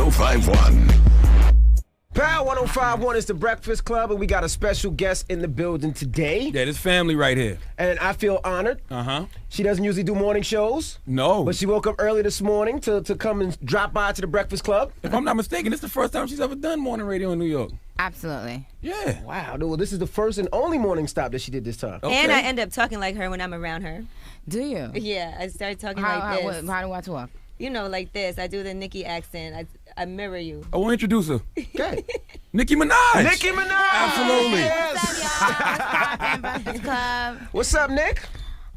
1051. Power 1051 is the Breakfast Club, and we got a special guest in the building today. Yeah, this family right here. And I feel honored. She doesn't usually do morning shows. No. But she woke up early this morning to come and drop by to the Breakfast Club. If I'm not mistaken, this is the first time she's ever done morning radio in New York. Absolutely. Yeah. Wow. Well, this is the first and only morning stop that she did this time. Okay. And I end up talking like her when I'm around her. Do you? Yeah, I started talking like this. How do I talk? You know, like this. I do the Nicki accent. I mirror you. I want to introduce her. Okay. Nicki Minaj. Nicki Minaj. Absolutely. Yes. What's up, Nick?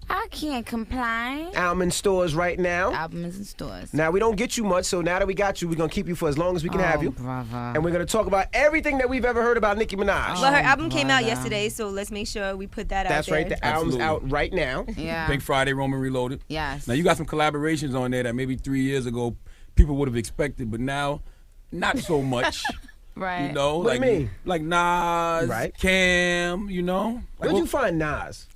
I can't complain. Album in stores right now. Album is in stores. Now, we don't get you much, so now that we got you, we're going to keep you for as long as we can have you. Brother. And we're going to talk about everything that we've ever heard about Nicki Minaj. Well, her album came out yesterday, so let's make sure we put that out there. That's right. The album's out right now. Yeah. Pink Friday, Roman Reloaded. Yes. Now, you got some collaborations on there that maybe 3 years ago people would have expected, but now, not so much. Right. You know, What do you mean? Like Nas, right. Cam, you know. Where'd you find Nas?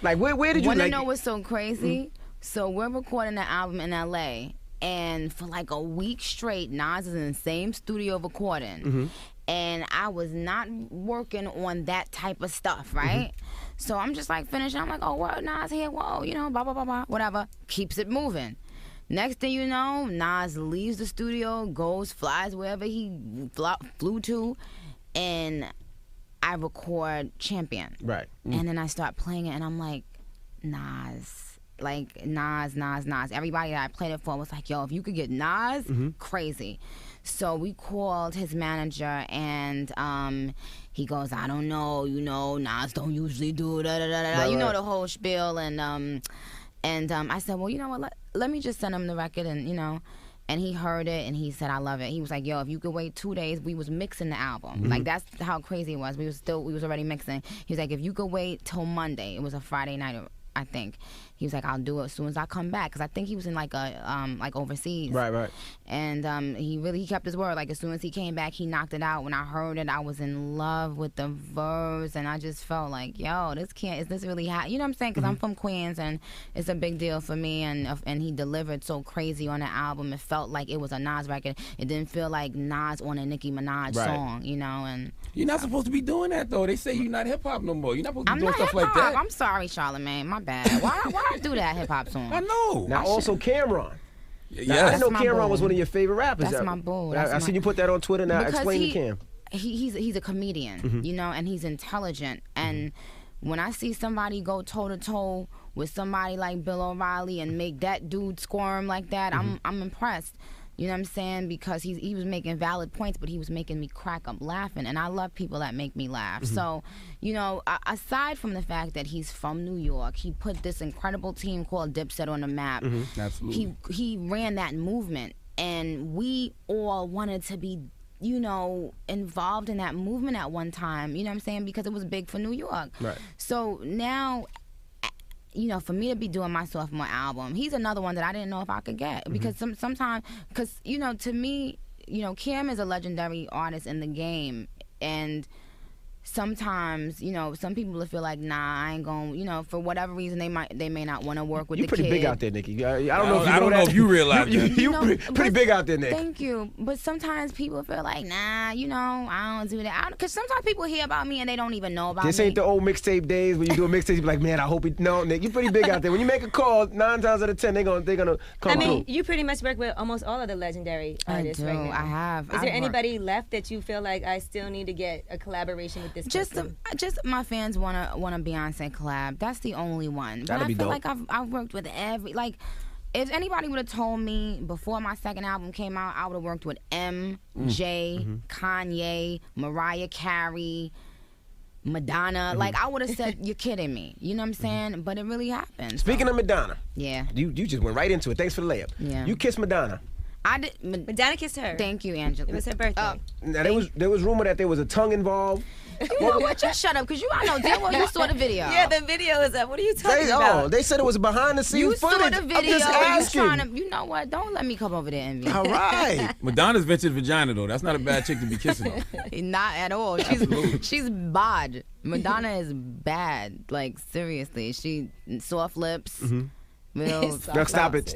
Like, where did you Want to know what's so crazy? So we're recording the album in L.A., and for like a week straight, Nas is in the same studio recording. And I was not working on that type of stuff, right? So I'm just like finishing. I'm like, oh, what? Nas here? Whoa, you know, blah, blah, blah, blah, whatever. Keeps it moving. Next thing you know, Nas leaves the studio, flies wherever he flew to, and I record Champion. Right. And then I start playing it, and I'm like, Nas. Like, Nas. Everybody that I played it for was like, yo, if you could get Nas, crazy. So we called his manager, and he goes, I don't know, you know, Nas don't usually do da-da-da-da. Right, you know the whole spiel, and I said, well, you know what, let me just send him the record, and, you know, and he heard it, and he said, I love it. He was like, yo, if you could wait 2 days, we was mixing the album. Like, that's how crazy it was. We was already mixing. He was like, if you could wait till Monday, it was a Friday night, I think. He was like, I'll do it as soon as I come back, because I think he was in like overseas. Right. And he kept his word. Like, as soon as he came back, he knocked it out. When I heard it, I was in love with the verse, and I just felt like, yo, is this really hot? You know what I'm saying? Because I'm from Queens, and it's a big deal for me. And he delivered so crazy on the album. It felt like it was a Nas record. It didn't feel like Nas on a Nicki Minaj song, you know. And you're not supposed to be doing that, though. They say you're not hip hop no more. You're not supposed to be doing stuff like that. I'm sorry, Charlamagne. My bad. Why I do that hip hop song? I know. Now, also Cameron. Yeah, I didn't know Cameron was one of your favorite rappers. That's my boo. I seen you put that on Twitter. Now, explain to Cam. He's a comedian, you know, and he's intelligent. And when I see somebody go toe-to-toe with somebody like Bill O'Reilly and make that dude squirm like that, I'm impressed. You know what I'm saying? Because he was making valid points, but he was making me crack up laughing. And I love people that make me laugh. So, you know, aside from the fact that he's from New York, he put this incredible team called Dipset on the map. Absolutely. He ran that movement. And we all wanted to be, you know, involved in that movement at one time. You know what I'm saying? Because it was big for New York. Right. So now, you know, for me to be doing my sophomore album, he's another one that I didn't know if I could get. Because sometimes, because, you know, to me, you know, Cam is a legendary artist in the game. And sometimes, you know, some people will feel like, nah, I ain't going, you know, for whatever reason, they may not want to work with the kid. You're pretty big out there, Nicki. I don't know if you realize that. You're pretty big out there, Nick. Thank you. But sometimes people feel like, nah, you know, I don't do that. Because sometimes people hear about me and they don't even know about me. This ain't the old mixtape days when you do a mixtape, you be like, man, I hope no, Nick, you're pretty big out there. When you make a call, 9 times out of 10, they're gonna come I mean, through. you pretty much work with almost all of the legendary artists right now. I have. Is there anybody left that you feel like I still need to get a collaboration with this person? Just my fans want a Beyonce collab. That's the only one. But That'd be dope. I feel like I've worked with like, if anybody would have told me before my second album came out, I would have worked with MJ, Kanye, Mariah Carey, Madonna. Like, I would have said, you're kidding me. You know what I'm saying? But it really happened. Speaking of Madonna, yeah, you just went right into it. Thanks for the layup. Yeah. You kissed Madonna. I did. Madonna kissed her. Thank you, Angela. It was her birthday. Now there was rumor that there was a tongue involved. You know what? You shut up, because I know damn well you saw the video. Yeah, the video is up. What are you talking about? They said it was behind the scenes You footage. saw the video. I'm just asking. You know what? Don't let me come over there, Envy. All right. Madonna's vintage vagina, though. That's not a bad chick to be kissing on. Not at all. She's bad. Madonna is bad. Like, seriously. She soft lips. We'll No, stop it.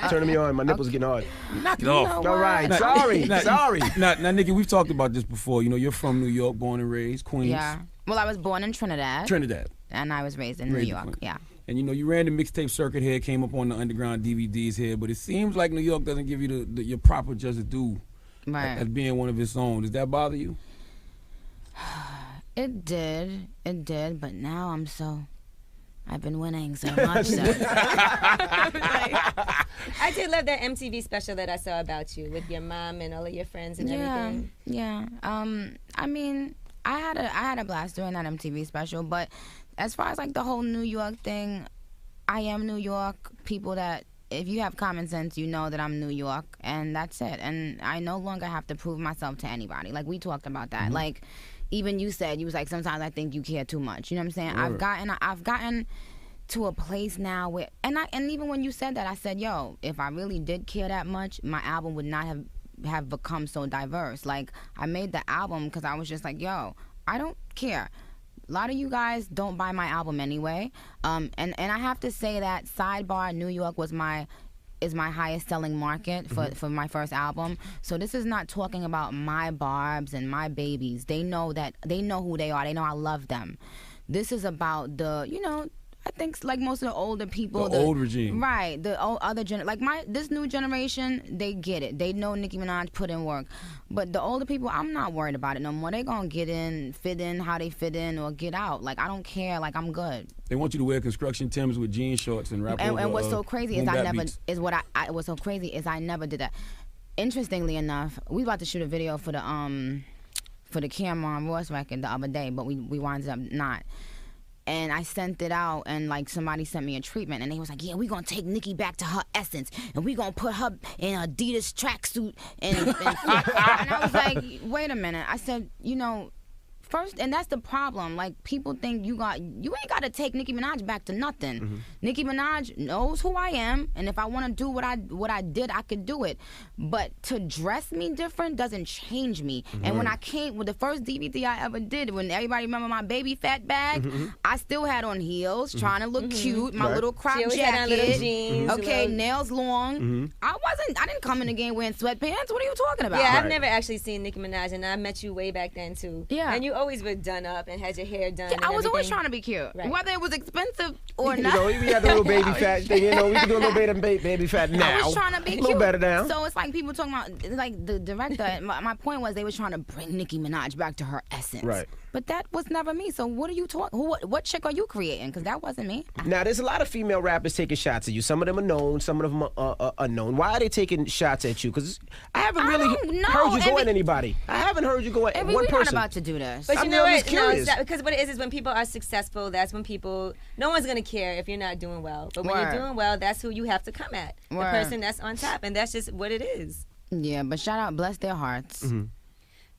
Turning me on. My nipples getting hard. Knock it off. All right. Sorry. Now, Nicki, we've talked about this before. You know, you're from New York, born and raised, Queens. Yeah. Well, I was born in Trinidad. And I was raised in New York. Yeah. And you know, you ran the mixtape circuit here, came up on the underground DVDs here, but it seems like New York doesn't give you your proper just due as being one of its own. Does that bother you? It did, but now I've been winning so much. I did love that MTV special that I saw about you with your mom and all of your friends and everything. Yeah. I mean, I had a blast doing that MTV special, but as far as like the whole New York thing, I am New York. People that, if you have common sense, you know that I'm New York, and that's it. And I no longer have to prove myself to anybody. Like, we talked about that. Mm-hmm. Like, even you said, you was like, sometimes I think you care too much. You know what I'm saying? Right. I've gotten to a place now where, and even when you said that, I said, yo, if I really did care that much, my album would not have become so diverse. Like, I made the album because I was just like, yo, I don't care. A lot of you guys don't buy my album anyway. And I have to say that sidebar, New York is my highest selling market for my first album. So this is not talking about my barbs and my babies. They know who they are. They know I love them. This is about I think like most of the older people, the old regime, right? The other this new generation, they get it. They know Nicki Minaj put in work, but the older people, I'm not worried about it no more. They gonna fit in how they fit in or get out. Like, I don't care. Like, I'm good. They want you to wear construction Timbs with jean shorts and rap. And what's so crazy is what's so crazy is I never did that. Interestingly enough, we about to shoot a video for the Cameron Ross record the other day, but we wound up not. And I sent it out, and like somebody sent me a treatment, and they was like, yeah, we gonna take Nicki back to her essence, and we gonna put her in an Adidas tracksuit, and I was like, wait a minute. I said, first, and that's the problem. Like, people think you ain't got to take Nicki Minaj back to nothing. Mm-hmm. Nicki Minaj knows who I am, and if I want to do what I did, I could do it. But to dress me different doesn't change me. Mm-hmm. And when I came with the first DVD I ever did, when everybody remember my baby fat bag, I still had on heels, trying to look cute, my little crop jacket. Had on little jeans, okay, nails long. I didn't come in the game wearing sweatpants. What are you talking about? Yeah, I've never actually seen Nicki Minaj, and I met you way back then too. Yeah. And you always were done up and had your hair done. Yeah, I was always trying to be cute, whether it was expensive or not. We had the little baby fat thing. We can do a little baby fat now. I was trying to be cute. A little better now. So it's like people talking about, like, the director. my point was they was trying to bring Nicki Minaj back to her essence. Right. But that was never me. So what are you talking? What chick are you creating? Because that wasn't me. Now, there's a lot of female rappers taking shots at you. Some of them are known. Some of them are unknown. Why are they taking shots at you? Because I haven't really heard you go at anybody. I haven't heard you go at one person. We're not about to do this. But you know what? Because what it is when people are successful, that's when no one's going to care if you're not doing well. But when you're doing well, that's who you have to come at. The person that's on top. And that's just what it is. Yeah, but shout out, bless their hearts. Mm-hmm.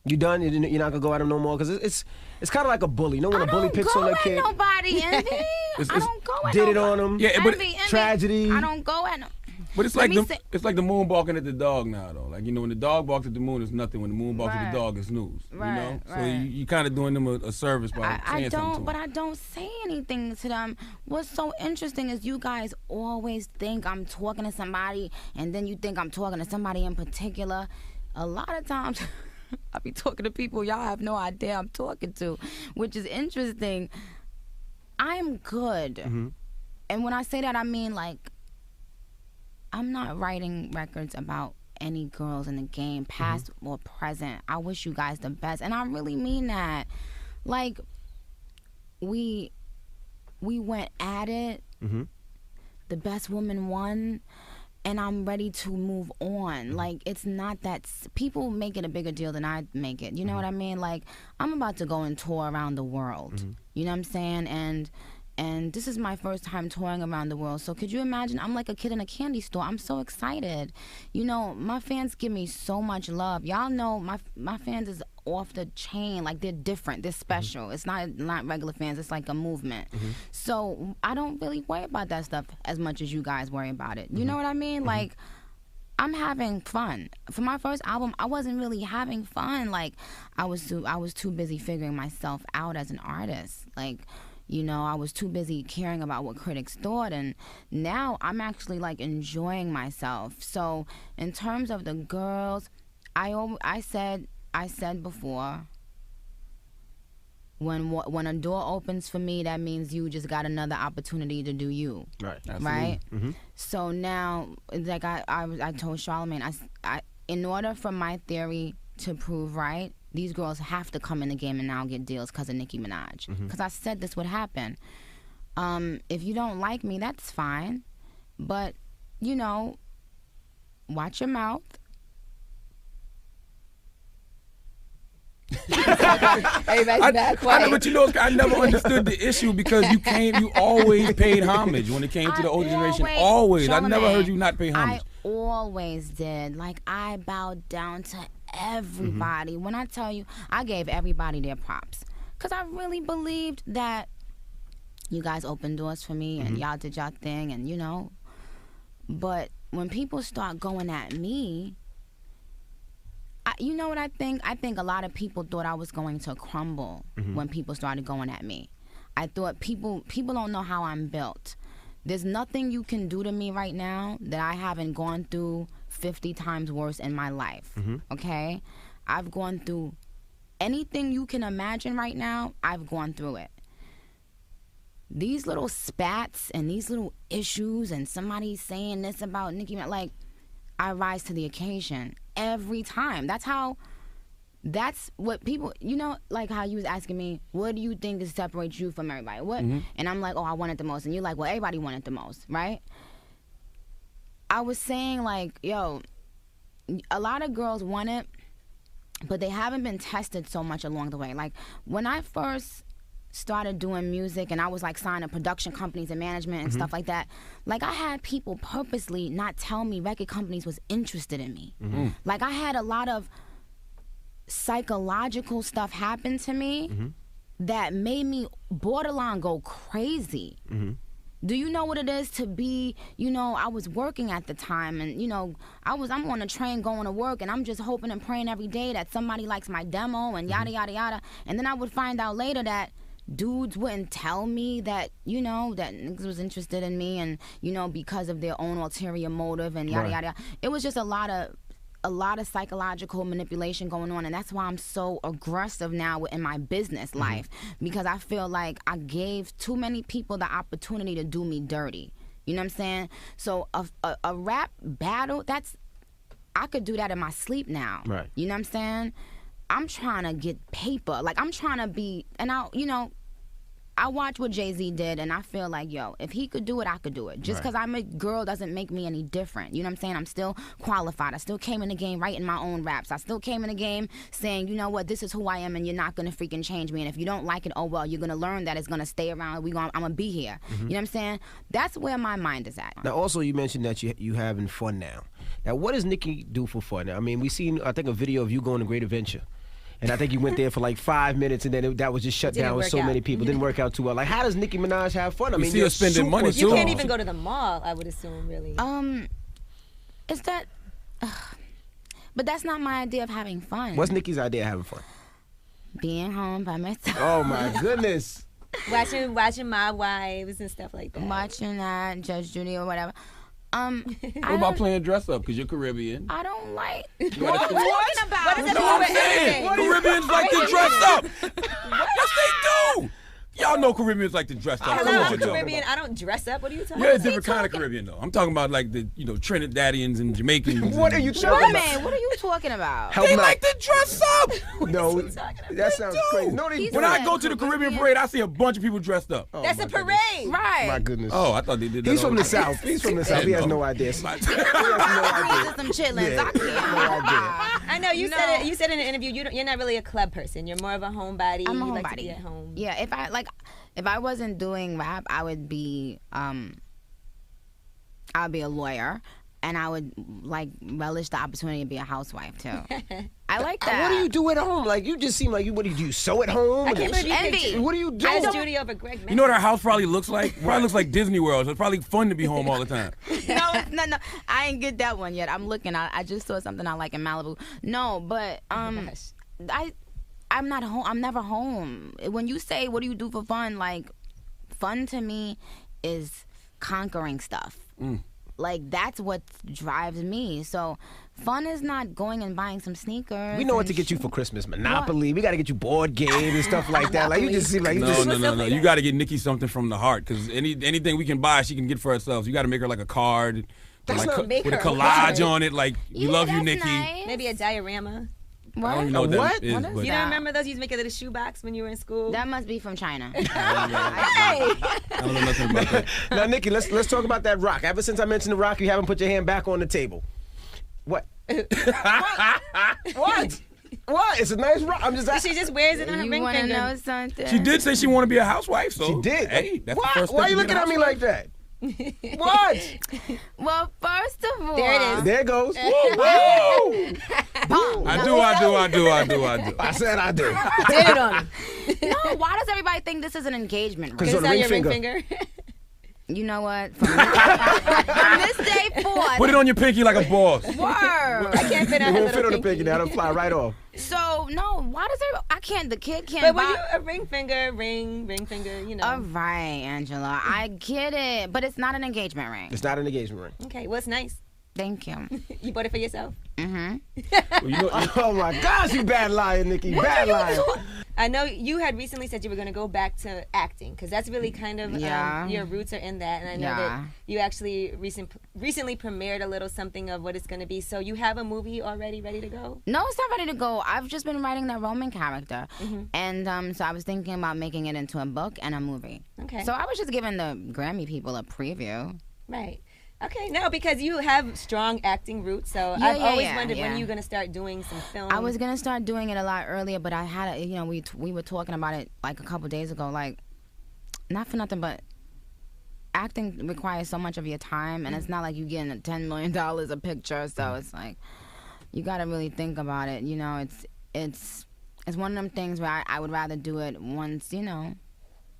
You done? You're not gonna go at them no more? Because it's kind of like a bully. When a bully picks on a kid. I don't go at nobody, Envy. I don't go at did it on them. Yeah, but Envy, tragedy. I don't go at them. But it's like the moon barking at the dog now, though. Like, when the dog barks at the moon, it's nothing. When the moon barks at the dog, it's news. Right. So you kind of doing them a service by saying something to them. But I don't say anything to them. What's so interesting is you guys always think I'm talking to somebody, and then you think I'm talking to somebody in particular. A lot of times, I be talking to people y'all have no idea I'm talking to, which is interesting. I am good. Mm-hmm. And when I say that, I mean, like, I'm not writing records about any girls in the game, past or present. I wish you guys the best. And I really mean that. Like, we went at it. Mm-hmm. The best woman won. And I'm ready to move on. Like, it's not that people make it a bigger deal than I make it. You know what I mean? Like, I'm about to go and tour around the world. You know what I'm saying? And this is my first time touring around the world. So could you imagine? I'm like a kid in a candy store. I'm so excited. My fans give me so much love. Y'all know my fans is off the chain. Like, they're different. They're special. It's not regular fans. It's like a movement. So I don't really worry about that stuff as much as you guys worry about it. You know what I mean? Like, I'm having fun. For my first album, I wasn't really having fun. Like, I was too busy figuring myself out as an artist. Like, You know, I was too busy caring about what critics thought, and now I'm actually like enjoying myself. So in terms of the girls, I said before, when a door opens for me, that means you just got another opportunity to do you. Right. Absolutely. Right. Mm-hmm. So now, like I told Charlamagne, I in order for my theory to prove right, these girls have to come in the game and now get deals because of Nicki Minaj. Because I said this would happen. If you don't like me, that's fine. But, you know, watch your mouth. But you know, I never understood the issue because you always paid homage when it came to the older generation. Always. I never heard you not pay homage. I always did. Like, I bowed down to everybody. When I tell you, I gave everybody their props. Because I really believed that you guys opened doors for me and y'all did y'all thing and, you know. But when people start going at me, you know what I think? I think a lot of people thought I was going to crumble when people started going at me. I thought people don't know how I'm built. There's nothing you can do to me right now that I haven't gone through 50 times worse in my life, okay? I've gone through anything you can imagine right now, I've gone through it. These little spats and these little issues and somebody saying this about Nicki, like, I rise to the occasion every time. That's what people, you know, like how you was asking me, what do you think is separates you from everybody? What? And I'm like, oh, I want it the most. And you're like, well, everybody want it the most, right? I was saying, like, yo, a lot of girls want it, but they haven't been tested so much along the way. Like, when I first started doing music and I was like signing production companies and management and stuff like that, like I had people purposely not tell me record companies was interested in me. Like I had a lot of psychological stuff happen to me that made me borderline go crazy. Do you know what it is to be, you know, I was working at the time and, you know, I'm on a train going to work and I'm just hoping and praying every day that somebody likes my demo and yada, yada, yada. And then I would find out later that dudes wouldn't tell me that, you know, that niggas was interested in me and, you know, because of their own ulterior motive and yada, yada, yada. It was just a lot of psychological manipulation going on, and that's why I'm so aggressive now in my business life, because I feel like I gave too many people the opportunity to do me dirty. You know what I'm saying? So a rap battle, I could do that in my sleep now. Right. You know what I'm saying? I'm trying to get paper. Like, I'm trying to be, and I watch what Jay-Z did, and I feel like, yo, if he could do it, I could do it. Just because I'm a girl doesn't make me any different. You know what I'm saying? I'm still qualified. I still came in the game writing my own raps. I still came in the game saying, you know what, this is who I am, and you're not going to freaking change me. And if you don't like it, oh, well, you're going to learn that it's going to stay around. I'm going to be here. You know what I'm saying? That's where my mind is at. Now, also, you mentioned that you having fun now. Now, what does Nicki do for fun? I mean, we seen, I think, a video of you going to Great Adventure. And I think you went there for like 5 minutes, and then that was just shut down with so many people. Didn't work out too well. Like, how does Nicki Minaj have fun? I mean, you're spending money too. You can't even go to the mall, I would assume, really. Is that? But that's not my idea of having fun. What's Nicki's idea of having fun? Being home by myself. Oh my goodness. Watching My Wives and stuff like that. Watching that, Judge Judy or whatever. What about playing dress up? Because you're Caribbean. I don't like. What are you talking about? What does that I'm saying? Caribbeans like to dress up. Yes, they do. Y'all know Caribbeans like to dress up. Hello, I'm Caribbean. I don't dress up. What are you talking about? You're a different kind of Caribbean, though. I'm talking about like the, you know, Trinidadians and Jamaicans. What are you talking about? What are you talking about? They like to dress up. No, that sounds crazy. No, when I go to the Caribbean parade, I see a bunch of people dressed up. Oh, that's a parade. Right. My goodness. Oh, I thought they did that. He's from the South. He's from the South. He has no idea. He has no idea. Some chitlins. I can't. I know you said it. You said in an interview you're not really a club person. You're more of a homebody. I'm a homebody. homebody. Like to be at home. Yeah. If I wasn't doing rap, I would be a lawyer, and I would like relish the opportunity to be a housewife too. I like that. What do you do at home? Like, you just seem like what do you do? Sew at home? I can't believe you envy. What do you do? I studio over Greg Mann. You know what our house probably looks like? Probably looks like Disney World. So it's probably fun to be home all the time. No. I ain't get that one yet. I'm looking. I just saw something I like in Malibu. No, but I'm not home. I'm never home. When you say, what do you do for fun? Like, fun to me is conquering stuff. Like, that's what drives me. So fun is not going and buying some sneakers. We know what to get you for Christmas. Monopoly. We got to get you board games and stuff like that. Like, you just seem like... No. You got to get Nicki something from the heart, because anything we can buy, she can get for herself. You got to make her like a card with a collage on it. Like, we love you, Nicki. Nice. Maybe a diorama. What? I don't even know what that is. You don't remember those? You used to make a little shoebox when you were in school? That must be from China. I don't know nothing about that. Now, Nicki, let's talk about that rock. Ever since I mentioned the rock, you haven't put your hand back on the table. What? What? What? It's a nice rock. I'm just asking. She just wears it on her ring finger. You want to know something? She did say she want to be a housewife, so she did. Hey, that's what? the first step. Why are you looking at me like that? What? Well, first of all, there it is. There it goes. Woo! I do. I said I do. Did it on him. No, why does everybody think this is an engagement ring? Because it's on your ring finger. You know what? From this day forth. Put it on your pinky like a boss. Word. I can't fit on her It won't fit on the pinky. pinky now. It'll fly right off. So, no, why does everybody... I can't... The kid can't But buy... when you a ring finger, you know. All right, Angela. I get it. But it's not an engagement ring. It's not an engagement ring. Okay, well, it's nice. Thank you. You bought it for yourself? Mm-hmm. Well, Oh, my gosh, you bad liar, Nicki. Bad liar. I know you had recently said you were going to go back to acting, because that's really kind of your roots are in that. And I know that you actually recently premiered a little something of what it's going to be. So you have a movie already ready to go? No, it's not ready to go. I've just been writing that Roman character. And so I was thinking about making it into a book and a movie. Okay. So I was just giving the Grammy people a preview. Right. Okay, no, because you have strong acting roots, so I've always wondered when you're going to start doing some film. I was going to start doing it a lot earlier, but I had, we were talking about it like a couple days ago, like, not for nothing, but acting requires so much of your time, and it's not like you getting $10 million a picture, so it's like, you got to really think about it, it's one of them things where I would rather do it once,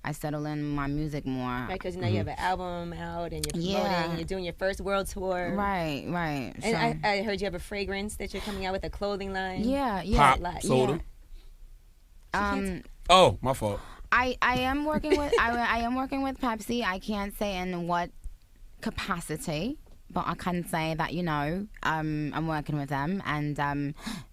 I settle in my music more. Right, because now you have an album out and you're promoting and you're doing your first world tour. Right. And so, I heard you have a fragrance that you're coming out with, a clothing line. Yeah. Pop, soda. Oh, my fault. I am working with I am working with Pepsi. I can't say in what capacity, but I can say that I'm working with them, and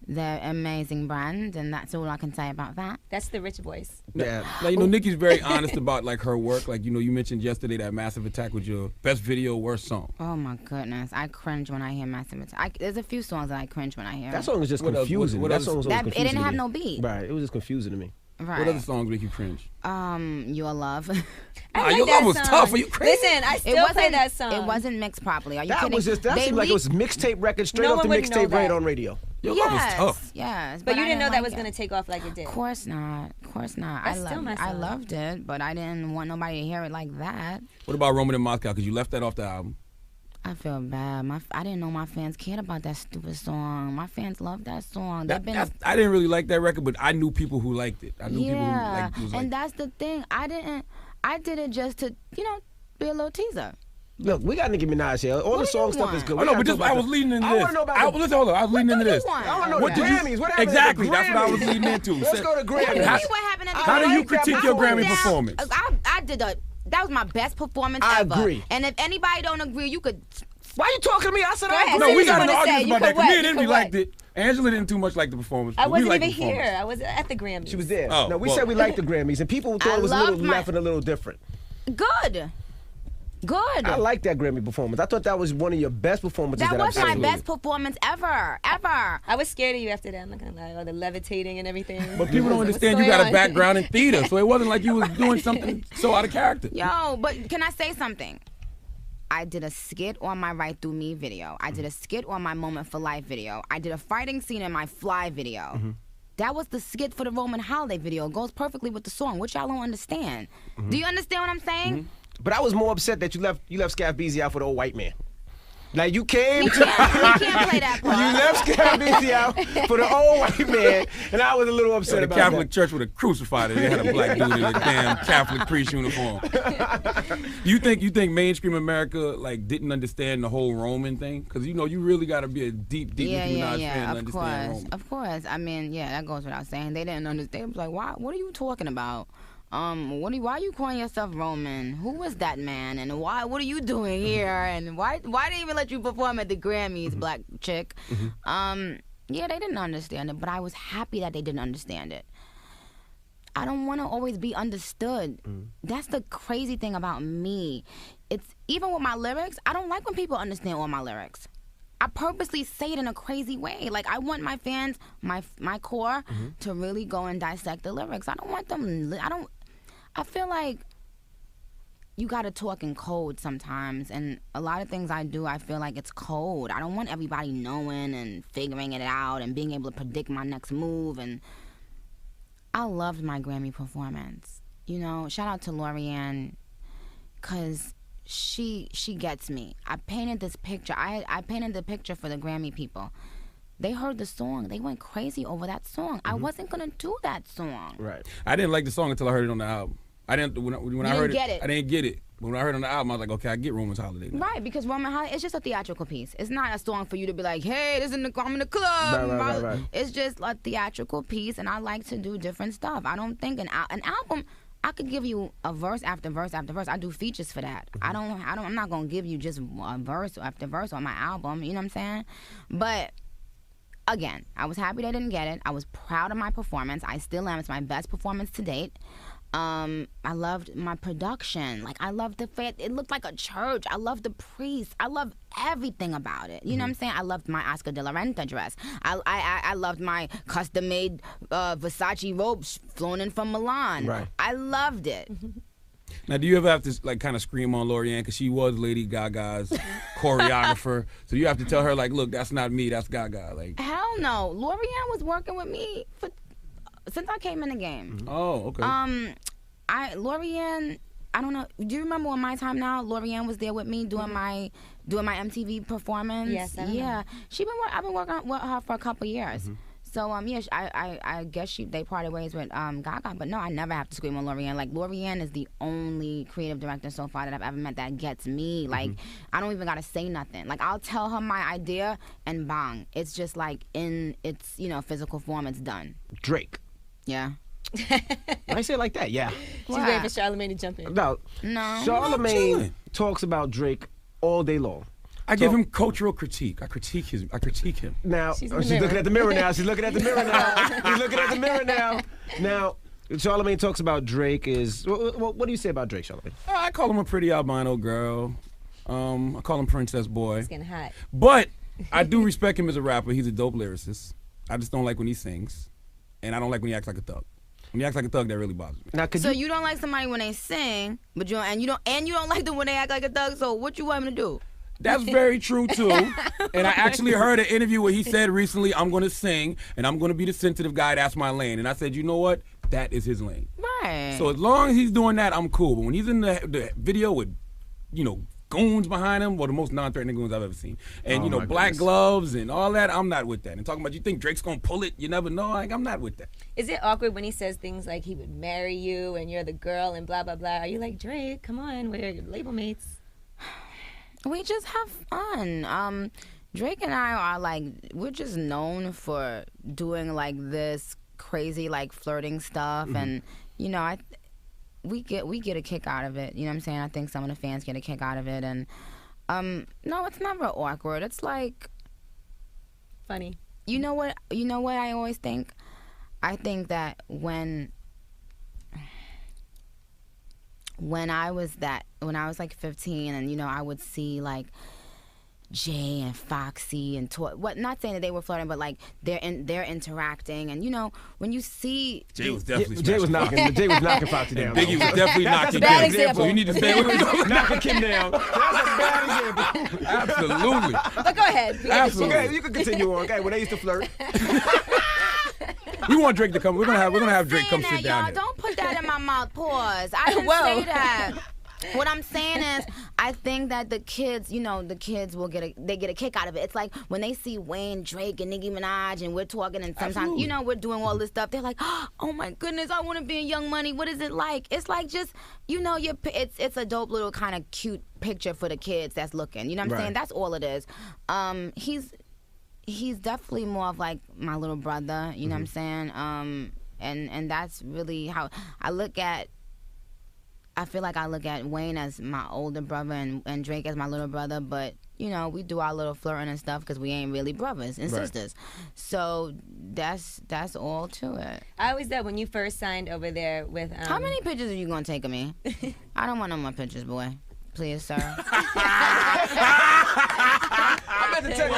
they're an amazing brand, and that's all I can say about that. That's the rich voice. Yeah. Now, Nicki's very honest about like her work. Like, you mentioned yesterday that Massive Attack was your best video, worst song. Oh my goodness, I cringe when I hear Massive Attack. There's a few songs that I cringe when I hear. That song was just confusing. That song was always confusing. It didn't have no beat. Right. It was just confusing to me. Right. What other songs make you cringe? Your Love. Your Love was tough. Are you crazy? Listen, I still play that song. It wasn't mixed properly. Are you that kidding? That seemed like it was mixtape record straight off the mixtape right on radio. Your Love was tough. Yes, but you didn't know that was going to take off like it did. Of course not. I loved it, but I didn't want nobody to hear it like that. What about Roman in Moscow? Because you left that off the album. I feel bad. I didn't know my fans cared about that stupid song. My fans love that song. I didn't really like that record, but I knew people who liked it. I knew people who liked it. And that's the thing. I did it just to, be a little teaser. Look, we got Nicki Minaj here. All the song stuff is good. Oh, no, but I was leading into this. I want to know about listen, hold on. I was leading into this. I want to know the Grammys. What happened exactly. That's what I was leading into. Let's go to Grammys. How do you critique your Grammy performance? That was my best performance ever. I agree. And if anybody don't agree, you could... Why you talking to me? I said I agree. No, we got no arguments about that. Me and Envy liked it. Angela didn't too much like the performance. I wasn't even here. I was at the Grammys. She was there. Oh, no, we said we liked the Grammys, and people thought it was a little left and a little different. Good. I like that Grammy performance. I thought that was one of your best performances. That was my best performance ever. I was scared of you after that. I'm not gonna lie, all the levitating and everything. But people don't understand you got a background in theater, so it wasn't like you was doing something so out of character. Yo, but can I say something? I did a skit on my Right Through Me video. I did a skit on my Moment for Life video. I did a fighting scene in my Fly video. That was the skit for the Roman Holiday video. It goes perfectly with the song, which y'all don't understand. Do you understand what I'm saying? But I was more upset that you left Scaff Beezy out for the old white man. Now you came to... We can't play that part. You left Scaff Beezy out for the old white man, and I was a little upset about that. The Catholic Church would have crucified it. They had a black dude in a damn Catholic priest uniform. You think mainstream America like didn't understand the whole Roman thing? Because you really got to be a deep Nicki Minaj fan to understand Roman. Of course. I mean, that goes without saying. They didn't understand. It was like, why? What are you talking about? why are you calling yourself Roman? Who is that man? And what are you doing here? And why didn't even let you perform at the Grammys, black chick? Yeah, they didn't understand it, but I was happy that they didn't understand it. I don't want to always be understood. That's the crazy thing about me. It's even with my lyrics, I don't like when people understand all my lyrics. I purposely say it in a crazy way. Like, I want my fans, my core, to really go and dissect the lyrics. I don't want them, I feel like you got to talk in code sometimes, and a lot of things I do, I feel like it's code. I don't want everybody knowing and figuring it out and being able to predict my next move. And I loved my Grammy performance. You know, shout out to Lorianne, because she gets me. I painted this picture. I painted the picture for the Grammy people. They heard the song. They went crazy over that song. I wasn't going to do that song. Right. I didn't like the song until I heard it on the album. I didn't when I heard it. I didn't get it. But when I heard it on the album, I was like, okay, I get Roman's Holiday now. Right, because Roman Holiday, it's just a theatrical piece. It's not a song for you to be like, hey, I'm in the club. Right. It's just a theatrical piece, and I like to do different stuff. I don't think an album, I could give you a verse after verse after verse. I do features for that. I'm not gonna give you just a verse after verse on my album. You know what I'm saying? But again, I was happy they didn't get it. I was proud of my performance. I still am. It's my best performance to date. I loved my production. Like, I loved the fact it looked like a church. I loved the priest. I loved everything about it. You know what I'm saying? I loved my Oscar de la Renta dress. I loved my custom-made Versace robes flown in from Milan. Right. I loved it. Now, do you ever have to like kind of scream on Lorianne because she was Lady Gaga's choreographer? So you have to tell her like, look, that's not me, that's Gaga. Like, hell no. Lorianne was working with me since I came in the game. Oh, okay. Lorianne, I don't know. Do you remember on My Time Now? Lorianne was there with me doing my MTV performance. Yes, I remember. I've been working with her for a couple years. So I guess they parted ways with Gaga, but no, I never have to scream on Lorianne. Like, Lorianne is the only creative director so far that I've ever met that gets me. Like, I don't even gotta say nothing. Like, I'll tell her my idea and bang, it's just like in its physical form, it's done. Drake. Yeah. When I say it like that, yeah. She's waiting for Charlamagne to jump in. No. Charlamagne talks about Drake all day long. I give him cultural critique. I critique him. Now she's looking at the mirror now. She's looking at the mirror now. Now, Charlamagne talks about Drake is. What do you say about Drake, Charlamagne? I call him a pretty albino girl. I call him Princess Boy. It's getting hot. But I do respect him as a rapper. He's a dope lyricist. I just don't like when he sings, and I don't like when he acts like a thug. When he acts like a thug, that really bothers me. Now, so you don't like somebody when they sing, but you don't like them when they act like a thug. So what you want him to do? That's very true too. And I actually heard an interview where he said recently, "I'm going to sing and I'm going to be the sensitive guy. That's my lane." And I said, you know what? That is his lane. Right. So as long as he's doing that, I'm cool. But when he's in the video with, goons behind him, well, the most non-threatening goons I've ever seen, and black gloves and all that, I'm not with that. And talking about you think Drake's gonna pull it, you never know. Like, I'm not with that. Is it awkward when he says things like he would marry you and you're the girl and blah blah blah? Are you like, Drake? Come on, we're your label mates. We just have fun. Drake and I are like, we're just known for doing like this crazy like flirting stuff, and we get a kick out of it. You know what I'm saying? I think some of the fans get a kick out of it, and no, it's never awkward. It's like funny. You know what I always think? I think that when I was like 15, and I would see like Jay and Foxy and not saying that they were flirting, but like they're interacting, and when you see Jay was definitely Jay was knocking Foxy down. Biggie was definitely knocking Kim. Bad Kim. example. So you need to stay with him. knocking Kim down. That's a bad example. Absolutely. But go ahead. Absolutely. Okay, you can continue on. Okay, when they used to flirt. We want Drake to come. We're gonna have Drake come sit down here. Don't put that in my mouth. Pause. I didn't say that. What I'm saying is, I think that the kids, the kids will get a kick out of it. It's like when they see Wayne, Drake, and Nicki Minaj, and we're talking, and sometimes, we're doing all this stuff. They're like, oh my goodness, I want to be in Young Money. What is it like? It's like just, it's a dope little kind of cute picture for the kids that's looking. You know what I'm saying? That's all it is. He's definitely more of like my little brother. You know what I'm saying? And that's really how I look at I feel like I look at Wayne as my older brother and Drake as my little brother, but you know, we do our little flirting and stuff because we ain't really brothers and sisters. So that's all to it. I always said when you first signed over there with How many pictures are you gonna take of me? I don't want no more pictures, boy. Please, sir. I meant to tell you.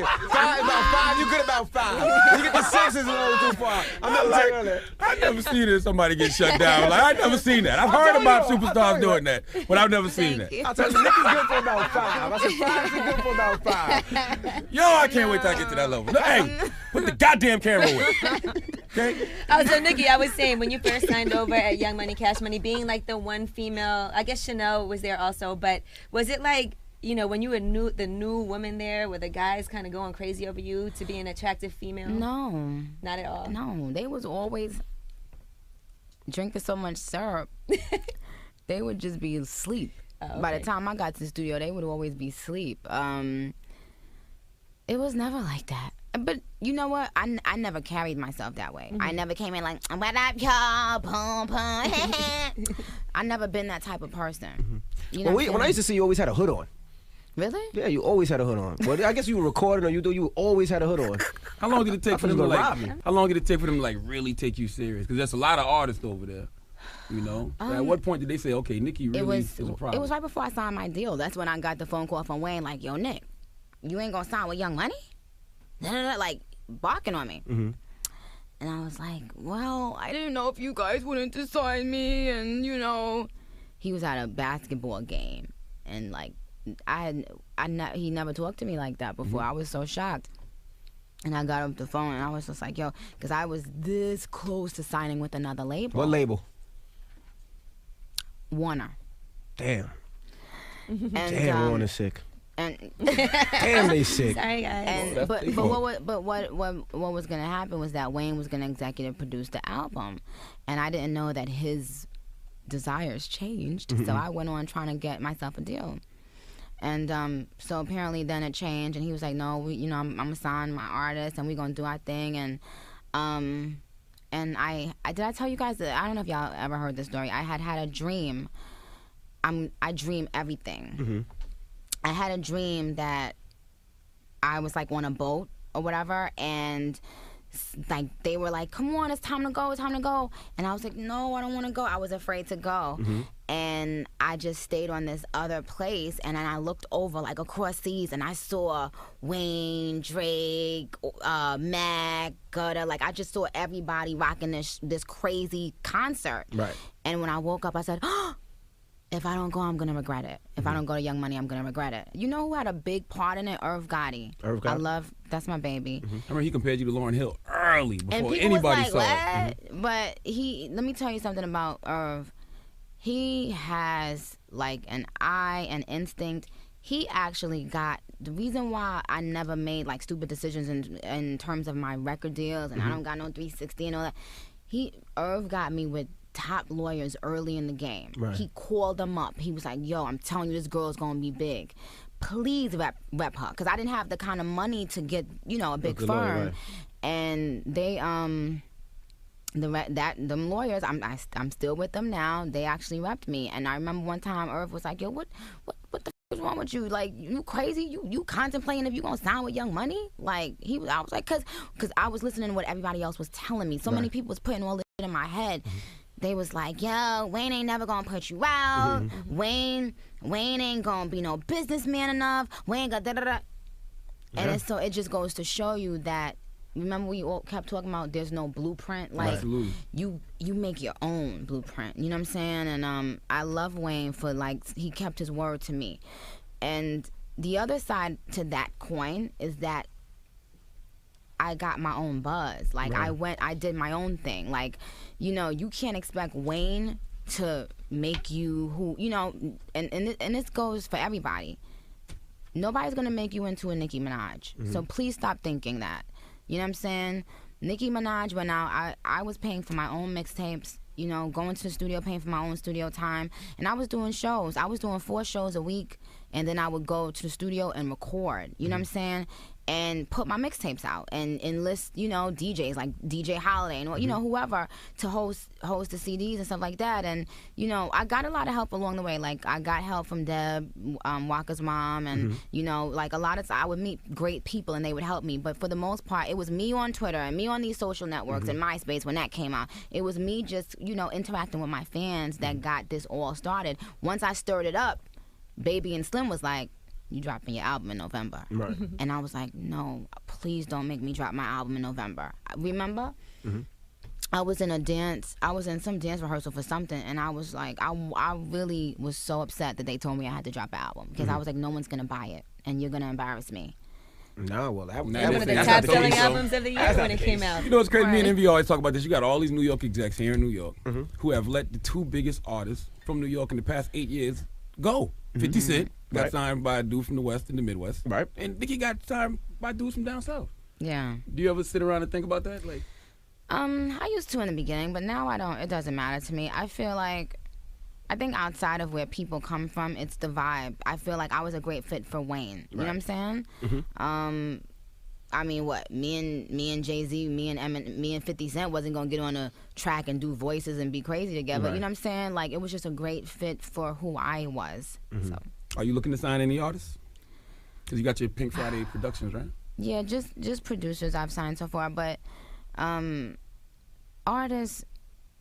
About five. You good about 5. You get the 6 is a little too far. I meant to tell you that. I've never seen somebody get shut down. Like, I've never seen that. I've heard about superstars doing that, but I've never seen that. I told you, Nicki's good for about 5. I said 5 is good for about 5. Yo, I can't wait till I get to that level. No, hey, put the goddamn camera away. Okay? So Nicki, I was saying, when you first signed over at Young Money, Cash Money, being like the one female, I guess Chanel was there also, but was it like, you know, when you were the new woman there, were the guys kind of going crazy over you to be an attractive female? No. Not at all? No. They was always drinking so much syrup. They would just be asleep. Oh, okay. By the time I got to the studio, they would always be asleep. It was never like that. But you know what? I never carried myself that way. I never came in like, what up, y'all? Boom, boom. I never been that type of person. You know when I used to see you, always had a hood on. Really? Yeah, you always had a hood on. Well, I guess you were recording or you always had a hood on. How long did it take for them to how long did it take for them to like really take you serious? Because there's a lot of artists over there. You know? At what point did they say, okay, Nicki really is a problem? It was right before I signed my deal. That's when I got the phone call from Wayne like, yo, Nick, you ain't gonna sign with Young Money? Like barking on me. And I was like, well, I didn't know if you guys wanted to sign me. And you know, he was at a basketball game and like he never talked to me like that before. I was so shocked. And I got up the phone and I was just like, yo, because I was this close to signing with another label. What label? Warner. Damn. And, damn, Warner's sick. And damn, they sick. Sorry, guys. But what was gonna happen was that Wayne was gonna executive produce the album, and I didn't know that his desires changed. So I went on trying to get myself a deal, and so apparently then it changed, and he was like, no, I'm gonna sign my artist, and we're gonna do our thing, and I did I tell you guys that I don't know if y'all ever heard this story. I had a dream. I dream everything. I had a dream that I was like on a boat or whatever, and like they were like, come on, it's time to go, and I was like, no, I don't want to go. I was afraid to go. And I just stayed on this other place, and then I looked over like across seas, and I saw Wayne, Drake, Mac, Gutter. Like I just saw everybody rocking this crazy concert. Right. And when I woke up, I said, oh, if I don't go, I'm going to regret it. If I don't go to Young Money, I'm going to regret it. You know who had a big part in it? Irv Gotti. That's my baby. I remember he compared you to Lauryn Hill early, before anybody saw it. But let me tell you something about Irv. He has like an eye, an instinct. He actually got, the reason why I never made like stupid decisions in terms of my record deals, and I don't got no 360 and all that. Irv got me with top lawyers early in the game. Right. He called them up. He was like, yo, I'm telling you, this girl's gonna be big. Please rep her. Because I didn't have the kind of money to get, a big firm. Lawyer, right. And they, them lawyers, I'm still with them now. They actually repped me. And I remember one time Irv was like, yo, what the f is wrong with you? Like, you crazy? You contemplating if you gonna sign with Young Money? Like, I was like, cause I was listening to what everybody else was telling me. So many people was putting all this shit in my head. They was like, yo, Wayne ain't never gonna put you out. Wayne ain't gonna be no businessman enough. Wayne got da-da-da. And so it just goes to show you that, remember we all kept talking about there's no blueprint? Like, you make your own blueprint. You know what I'm saying? And I love Wayne for, like, he kept his word to me. And the other side to that coin is that I got my own buzz. Like, I did my own thing. Like, you can't expect Wayne to make you who, and this goes for everybody. Nobody's gonna make you into a Nicki Minaj. So please stop thinking that. You know what I'm saying? Nicki Minaj went out, I was paying for my own mixtapes, going to the studio, paying for my own studio time, and I was doing shows. I was doing 4 shows a week, and then I would go to the studio and record. You know what I'm saying? and put my mixtapes out and enlist, you know, DJs like DJ Holiday and, you know, whoever to host the CDs and stuff like that. And, you know, I got a lot of help along the way. Like, I got help from Deb, Walker's mom, and, you know, like a lot of times I would meet great people and they would help me. But for the most part, it was me on Twitter and me on these social networks and MySpace when that came out. It was me just, you know, interacting with my fans that got this all started. Once I stirred it up, Baby and Slim was like, you dropping your album in November. Right. And I was like, no, please don't make me drop my album in November. Remember? I was in some dance rehearsal for something, and I was like, I really was so upset that they told me I had to drop an album, because I was like, no one's going to buy it, and you're going to embarrass me. No, well, that was one of the top selling albums of the year when it came out. You know what's crazy? Me and Envy always talk about this. You got all these New York execs here in New York who have let the two biggest artists from New York in the past 8 years go. 50 Cent got signed by a dude from the West and the Midwest. Right. And Nicki got signed by dudes from down south. Yeah. Do you ever sit around and think about that? Like, I used to in the beginning, but now I don't. It doesn't matter to me. I feel like, I think outside of where people come from, it's the vibe. I feel like I was a great fit for Wayne. You know what I'm saying? I mean, what? Me and Jay-Z, me and 50 Cent wasn't gonna get on a track and do voices and be crazy together. You know what I'm saying? Like, it was just a great fit for who I was. So. Are you looking to sign any artists? Because you got your Pink Friday Productions, right? Yeah, just producers I've signed so far, but artists.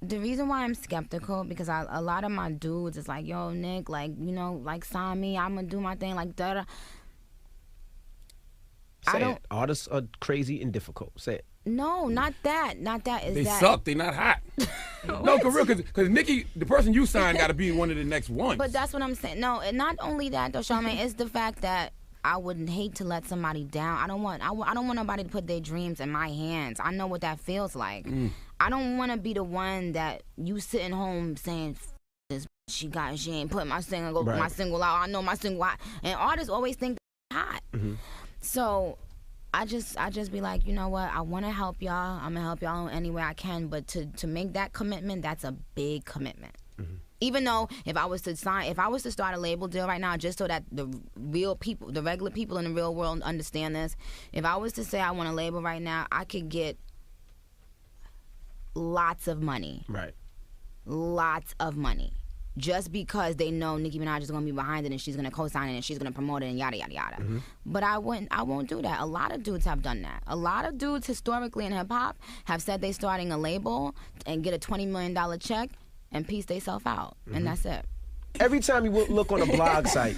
The reason why I'm skeptical, because a lot of my dudes is like, yo, Nick, like, you know, like, sign me, I'm gonna do my thing, like, da-da. Say it. Artists are crazy and difficult. Say it. No, not that. They suck. They not hot. No, for real, because Nicki, the person you signed, got to be one of the next ones. But that's what I'm saying. No, and not only that, though, Charlamagne, it's the fact that I would hate to let somebody down. I don't want nobody to put their dreams in my hands. I know what that feels like. I don't want to be the one that you sitting home saying, this she ain't putting my single out. I know my single out. And artists always think they're hot. So I just be like, you know what? I want to help y'all. I'm gonna help y'all in any way I can. But to make that commitment, that's a big commitment. Even though if I was to start a label deal right now, just so that the real people, the regular people in the real world understand this, if I was to say I want a label right now, I could get lots of money. Right. Lots of money. Just because they know Nicki Minaj is going to be behind it and she's going to co-sign it and she's going to promote it and yada, yada, yada. But I won't do that. A lot of dudes have done that. A lot of dudes historically in hip-hop have said they starting a label and get a $20 million check and piece themselves out. And that's it. Every time you look on a blog site,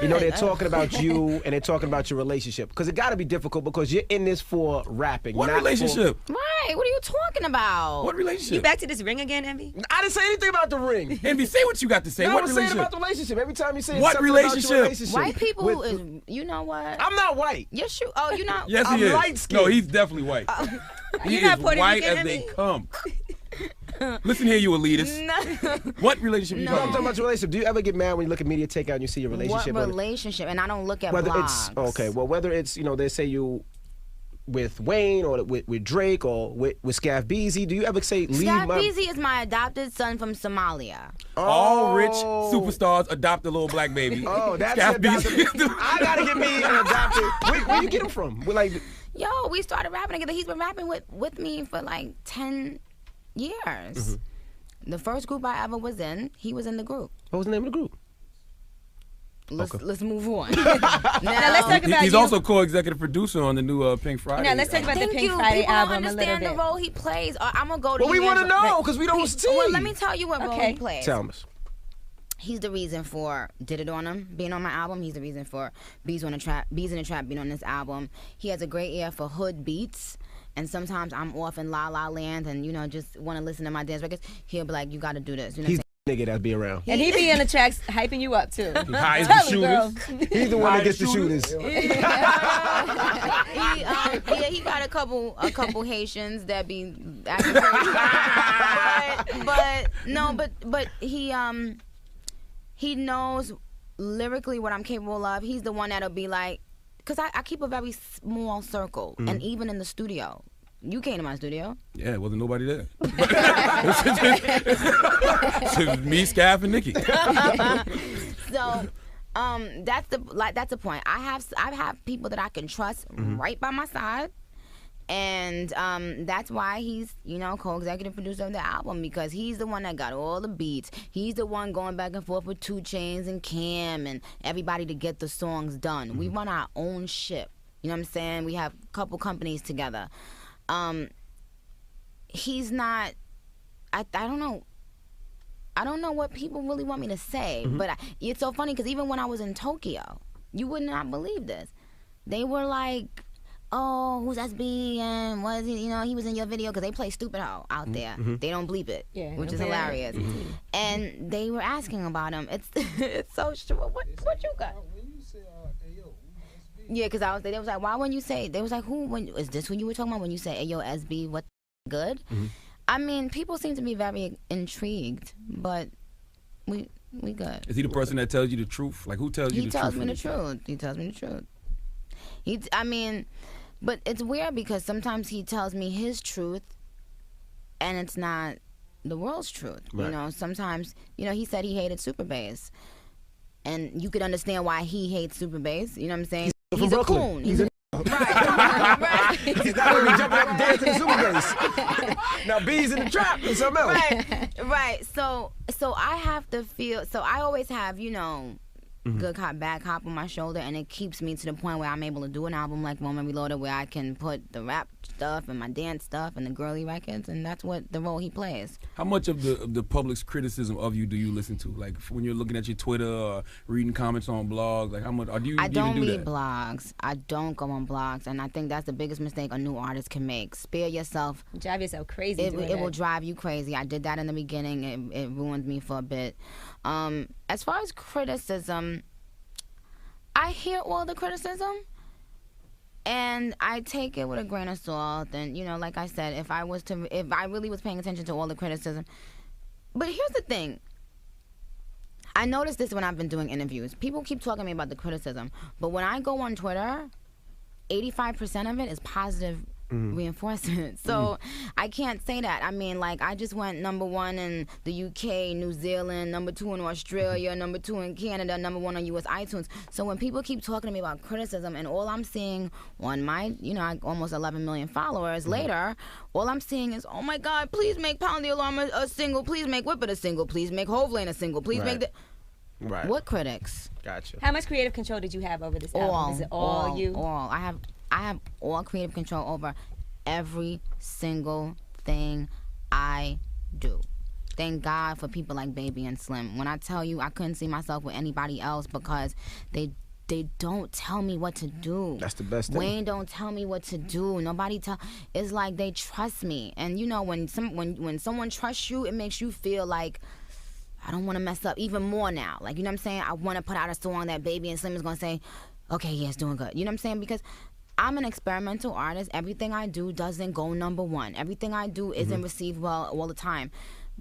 you know, they're talking about you and they're talking about your relationship. Because it got to be difficult because you're in this for rapping. What relationship? Right. What are you talking about? What relationship? You back to this ring again, Envy? I didn't say anything about the ring. Envy, say what you got to say. No, what I'm relationship? saying about the relationship. Every time you say what something relationship? about your relationship. White people, you know what? I'm not white. Yes, you. Oh, you're not. Yes, I'm he is. light-skinned. No, he's definitely white. He is white as they come. Listen here, you elitist. No. What relationship you talking about? I'm talking about your relationship. Do you ever get mad when you look at Media Takeout and you see your relationship? What relationship? And I don't look at whether blogs. It's okay. Well, whether it's, you know, they say you with Wayne or with Drake or with Scaff Beezy, do you ever say leave Scaff Beezy is my adopted son from Somalia. All rich superstars adopt a little black baby. Oh, that's Scaff Beezy. I gotta get me an adopted. Where you get him from? We're like, yo, we started rapping together. He's been rapping with me for like 10 years. The first group I ever was in, he was in the group. What was the name of the group? Let's move on. Now let's talk about He's also co-executive producer on the new Pink Friday. Now let's talk about the Pink Friday album a little bit. People don't understand the role he plays. I'm gonna go to. Well, we want to know because we don't see. Well, let me tell you what role he plays. Tell us. He's the reason for Did It On Him being on my album. He's the reason for Bees in the Trap being on this album. He has a great ear for hood beats. And sometimes I'm off in La La Land and, you know, just want to listen to my dance records. He'll be like, you got to do this. You know, he's the nigga that be around. And he be in the tracks hyping you up, too. He hides the shooters. He's the one that gets the shooters. He got a couple Haitians that be acting crazy. but he knows lyrically what I'm capable of. He's the one that'll be like, because I keep a very small circle, and even in the studio. You came to my studio. Yeah, it wasn't nobody there. It was me, Scaff, and Nicki. So, That's the point. I have people that I can trust right by my side. And that's why he's, co-executive producer of the album, because he's the one that got all the beats. He's the one going back and forth with 2 Chainz and Cam and everybody to get the songs done. We run our own ship. You know what I'm saying? We have a couple companies together. He's not. I don't know. I don't know what people really want me to say, but it's so funny because even when I was in Tokyo, you would not believe this. They were like, oh, who's SB and what is he? He was in your video, because they play Stupid Ho out there. They don't bleep it, which is hilarious. And they were asking about him. It's so true. What you got? When you say, Ayo, SB? Yeah, because they was like, why wouldn't you say? They was like, is this who you were talking about when you say, Ayo, SB, what good? I mean, people seem to be very intrigued, but we good. Is he the person that tells you the truth? Like, who tells you the truth? He tells me the truth. He tells me the truth. But it's weird because sometimes he tells me his truth and it's not the world's truth. Right. Sometimes, he said he hated Super Bass. And you could understand why he hates Super Bass. You know what I'm saying? He's a coon. Right. He's not going to be jumping up and dancing to Super Bass. Now B's in the trap or something else. Right. So I have to feel, so I always have, good cop, bad cop on my shoulder, and it keeps me to the point where I'm able to do an album like Moment Reloaded, where I can put the rap stuff and my dance stuff and the girly records, and that's what the role he plays. How much of the public's criticism of you do you listen to? Like when you're looking at your Twitter or reading comments on blogs, like how much? Or do you? I don't even do read blogs. I don't go on blogs, and I think that's the biggest mistake a new artist can make. Spare yourself. Drive yourself crazy. It will drive you crazy. I did that in the beginning. It ruined me for a bit. As far as criticism, I hear all the criticism, and I take it with a grain of salt. And like I said, if I really was paying attention to all the criticism. But here's the thing. I noticed this when I've been doing interviews. People keep talking to me about the criticism, but when I go on Twitter, 85% of it is positive reinforcement. So I can't say that. I mean, like, I just went #1 in the UK, New Zealand, #2 in Australia, #2 in Canada, #1 on US iTunes. So when people keep talking to me about criticism, and all I'm seeing on my, almost 11 million followers later, all I'm seeing is, oh my God, please make Pound the Alarm a single, please make Whip It a single, please make Hove Lane a single, please make the... Right. What critics? Gotcha. How much creative control did you have over this album? Is it all you? All. I have all creative control over every single thing I do. Thank God for people like Baby and Slim. When I tell you I couldn't see myself with anybody else because they don't tell me what to do. That's the best thing. Wayne don't tell me what to do. Nobody it's like they trust me. And when someone trusts you, it makes you feel like I don't want to mess up even more now. Like, you know what I'm saying? I want to put out a song that Baby and Slim is going to say, okay, yeah, it's doing good. You know what I'm saying? Because I'm an experimental artist. Everything I do doesn't go #1. Everything I do isn't received well all the time.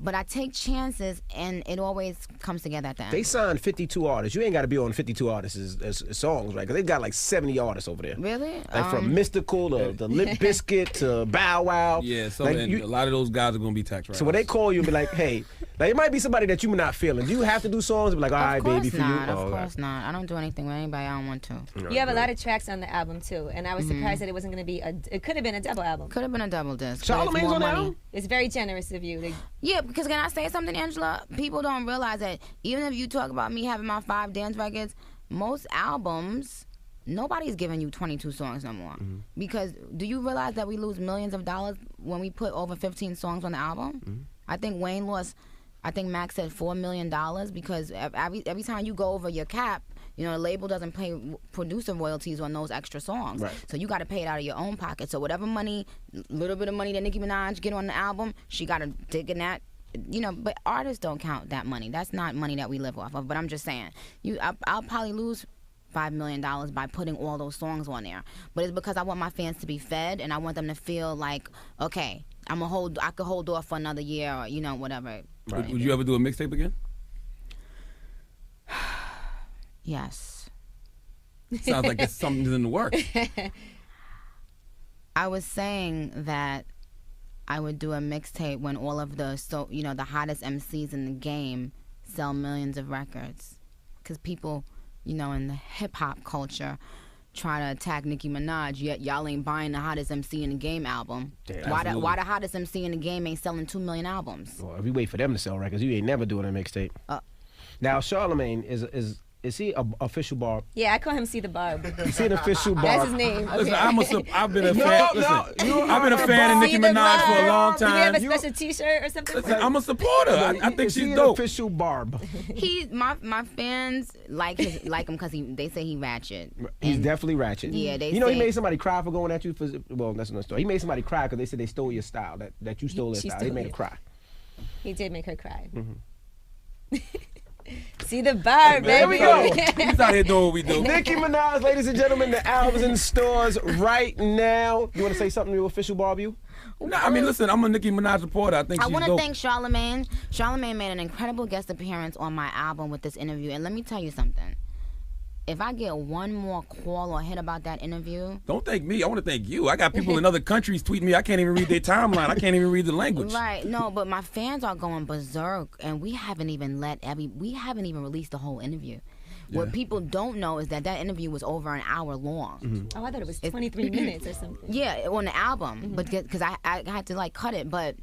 But I take chances, and it always comes together at the end. They signed 52 artists. You ain't got to be on 52 artists as songs, right? Because they got like 70 artists over there. Really? Like from Mystical to Limp Bizkit to Bow Wow. Yeah, so a lot of those guys are going to be tax writers. So when they call you and be like, hey, like it might be somebody that you're not feeling. Do you have to do songs and be like, all right, baby, for you? Of course not. I don't do anything with anybody I don't want to. You have a lot of tracks on the album, too. And I was surprised that it wasn't going to be it could have been a double album. Could have been a double disc. Charlamagne's on the album? It's very generous of you. Yeah, because can I say something, Angela? People don't realize that even if you talk about me having my 5 dance records, most albums, nobody's giving you 22 songs no more. Because do you realize that we lose millions of dollars when we put over 15 songs on the album? I think Wayne lost, I think Max said $4 million because every time you go over your cap, the label doesn't pay producer royalties on those extra songs. Right. So you got to pay it out of your own pocket. So whatever money, little bit of money that Nicki Minaj get on the album, she got to dig in that. But artists don't count that money. That's not money that we live off of. But I'm just saying, I'll probably lose $5 million by putting all those songs on there. But it's because I want my fans to be fed, and I want them to feel like, okay, I could hold off for another year, or whatever. Right. Would you ever do a mixtape again? Yes. Sounds like it's something in the works. I was saying that I would do a mixtape when all of the hottest MCs in the game sell millions of records, because people, you know, in the hip hop culture, try to attack Nicki Minaj, yet y'all ain't buying the hottest MC in the game album. Damn, why the hottest MC in the game ain't selling 2 million albums? Well, if we wait for them to sell records, you ain't never doing a mixtape. Now, Charlamagne is he an official barb? Yeah, I call him See the Barb. Is he an official barb? That's his name. Listen, Okay. I've been a fan. I've been a fan of Nicki Minaj for a long Do we have time. a special T-shirt or something? Listen, I'm a supporter. I think Is he she's an dope. official barb? My fans like him because they say he ratchet. He's And- definitely ratchet. Yeah, they You know, he say- made somebody cry for going at you for. Well, that's another story. He made somebody cry because they said they stole your style. That you stole their She style. He stole made her it. cry. He did make her cry. See the Barb, baby. There we go. He's out here doing what we do. Nicki Minaj, ladies and gentlemen, the album's in the stores right now. You want to say something to official barb you? No, I mean, listen, I'm a Nicki Minaj supporter. I think I she's want to dope. thank Charlamagne. Charlamagne made an incredible guest appearance on my album with this interview. And let me tell you something. If I get one more call or hit about that interview... Don't thank me. I want to thank you. I got people in other countries tweeting me. I can't even read their timeline. I can't even read the language. Right. No, but my fans are going berserk. And we haven't even released the whole interview. Yeah. What people don't know is that interview was over an hour long. Oh, I thought it was 23 minutes or something. Yeah, on the album, but because I had to like cut it, but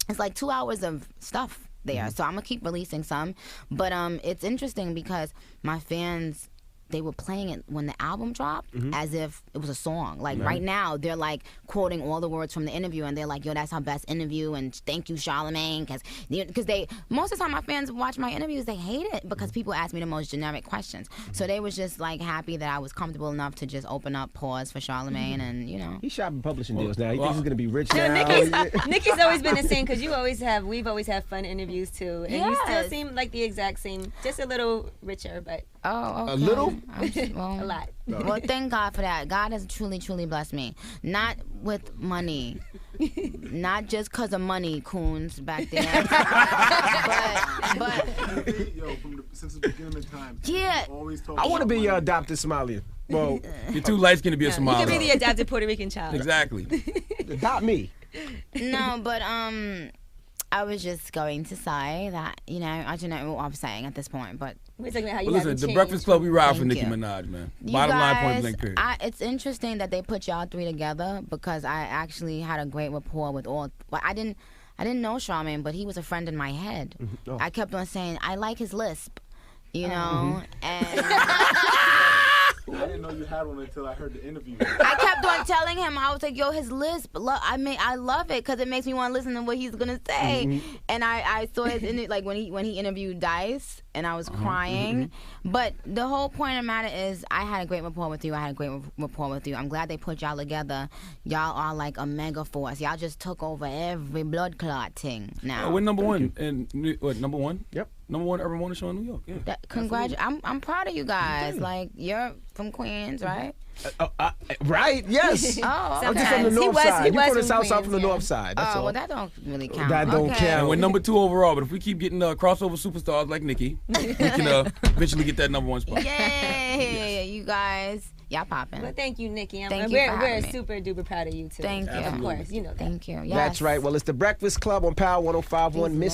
it's like 2 hours of stuff there. So I'm gonna keep releasing some, but it's interesting because my fans, they were playing it when the album dropped as if it was a song. Like right now, they're like quoting all the words from the interview, and they're like, "Yo, that's our best interview," and thank you, Charlamagne, because they most of the time my fans watch my interviews, they hate it because people ask me the most generic questions. So they was just like happy that I was comfortable enough to just open up pause for Charlamagne, and you know. He's shopping publishing deals now. He thinks he's gonna be rich No, now. Nikki's always been the same because we've always had fun interviews too, and you still Yes. seem like the exact same, just a little richer, but Oh, okay. A little? a lot. Well, thank God for that. God has truly, truly blessed me. Not with money. Not just because of money, coons, back there. but Yo, since the beginning of time, yeah. always talk I want to about be your money. adopted Somalian. Well, You're too light skinned to be a You Somali. can be the adopted Puerto Rican child. Exactly. adopt me. No, but I was just going to say that, you know, I don't know what I'm saying at this point, but We're talking about how you Well, listen, haven't the changed. Breakfast Club, we ride for Thank Nicki you. Minaj, man. you Bottom line, guys, point blank, period. it's interesting that they put y'all three together because I actually had a great rapport with all. Well, I didn't know Charlamagne, but he was a friend in my head. Oh. I kept on saying I like his lisp, you know, and I didn't know you had one until I heard the interview. I kept on telling him, I was like, yo, his lisp, I love it because it makes me want to listen to what he's gonna say. And I saw his like when he interviewed Dice, and I was crying. But the whole point of the matter is, I had a great rapport with you. I'm glad they put y'all together. Y'all are like a mega force. Y'all just took over every blood clot thing now. We're number one. Number one? Yep. Number one urban morning show in New York. Yeah. I'm proud of you guys. Like, you're from Queens, right? Right? Yes. Oh, I'm okay. just from the He north was- side. he You was from the from south side, from the Queens, north side. That's all. Well, that don't really count. That don't Okay. And we're count. number 2 overall, but if we keep getting crossover superstars like Nicki, we can eventually get that number 1 spot. Yay, you guys. Y'all popping. Well, thank you, Nikki. Thank you we're for having me. super duper proud of you too. Thank you. Of course, you know that. Thank you. Yes. That's right. Well, it's The Breakfast Club on Power 105.1. Miss